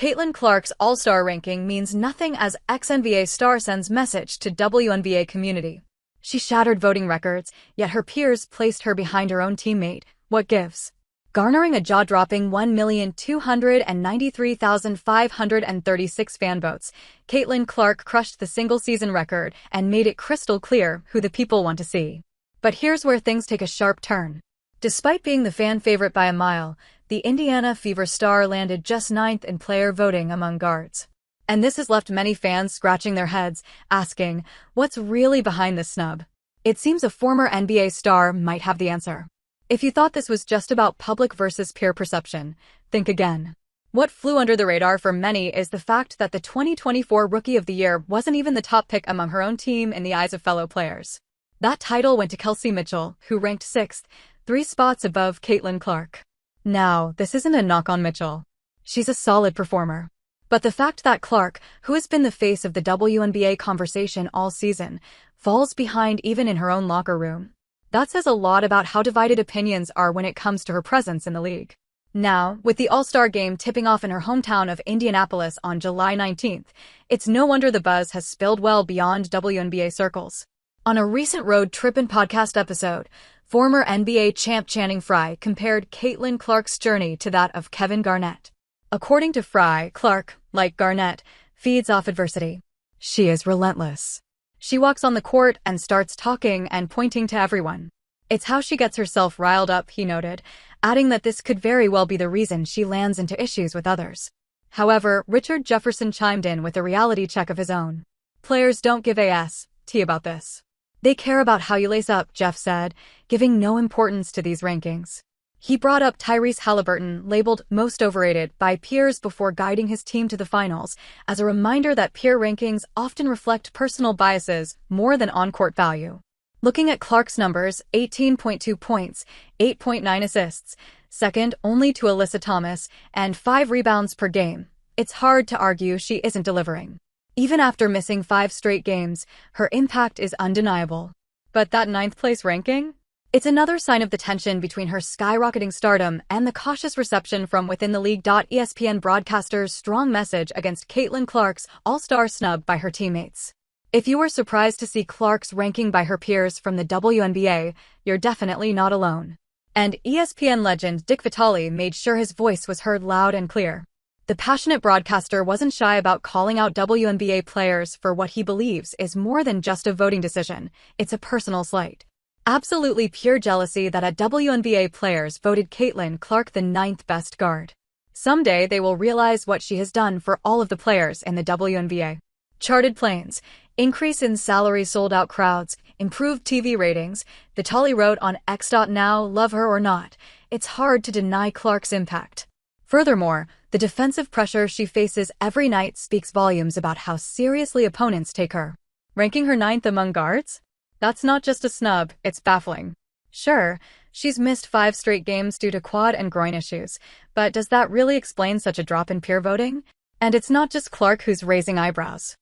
Caitlin Clark's All-Star ranking means nothing as ex-NBA star sends message to WNBA community. She shattered voting records, yet her peers placed her behind her own teammate. What gives? Garnering a jaw-dropping 1,293,536 fan votes, Caitlin Clark crushed the single-season record and made it crystal clear who the people want to see. But here's where things take a sharp turn. Despite being the fan favorite by a mile, the Indiana Fever star landed just 9th in player voting among guards. And this has left many fans scratching their heads, asking, what's really behind this snub? It seems a former NBA star might have the answer. If you thought this was just about public versus peer perception, think again. What flew under the radar for many is the fact that the 2024 Rookie of the Year wasn't even the top pick among her own team in the eyes of fellow players. That title went to Kelsey Mitchell, who ranked 6th, 3 spots above Caitlin Clark. Now, this isn't a knock on Mitchell. She's a solid performer. But the fact that Clark, who has been the face of the WNBA conversation all season, falls behind even in her own locker room, that says a lot about how divided opinions are when it comes to her presence in the league. Now, with the All-Star game tipping off in her hometown of Indianapolis on July 19th, it's no wonder the buzz has spilled well beyond WNBA circles. On a recent road trip and podcast episode, former NBA champ Channing Frye compared Caitlin Clark's journey to that of Kevin Garnett. According to Frye, Clark, like Garnett, feeds off adversity. She is relentless. She walks on the court and starts talking and pointing to everyone. It's how she gets herself riled up, he noted, adding that this could very well be the reason she lands into issues with others. However, Richard Jefferson chimed in with a reality check of his own. Players don't give a T about this. They care about how you lace up, Jeff said, giving no importance to these rankings. He brought up Tyrese Halliburton, labeled most overrated by peers before guiding his team to the finals, as a reminder that peer rankings often reflect personal biases more than on-court value. Looking at Clark's numbers, 18.2 points, 8.9 assists, second only to Alyssa Thomas, and 5 rebounds per game, it's hard to argue she isn't delivering. Even after missing 5 straight games, her impact is undeniable. But that 9th place ranking? It's another sign of the tension between her skyrocketing stardom and the cautious reception from within the league. ESPN broadcaster's strong message against Caitlin Clark's All-Star snub by her teammates. If you were surprised to see Clark's ranking by her peers from the WNBA, you're definitely not alone. And ESPN legend Dick Vitale made sure his voice was heard loud and clear. The passionate broadcaster wasn't shy about calling out WNBA players for what he believes is more than just a voting decision, it's a personal slight. Absolutely pure jealousy that WNBA players voted Caitlin Clark the 9th best guard. Someday they will realize what she has done for all of the players in the WNBA. Charted planes, increase in salary, sold-out crowds, improved TV ratings, Vitale wrote on X.Now, love her or not, it's hard to deny Clark's impact. Furthermore, the defensive pressure she faces every night speaks volumes about how seriously opponents take her. Ranking her 9th among guards? That's not just a snub, it's baffling. Sure, she's missed 5 straight games due to quad and groin issues, but does that really explain such a drop in peer voting? And it's not just Clark who's raising eyebrows.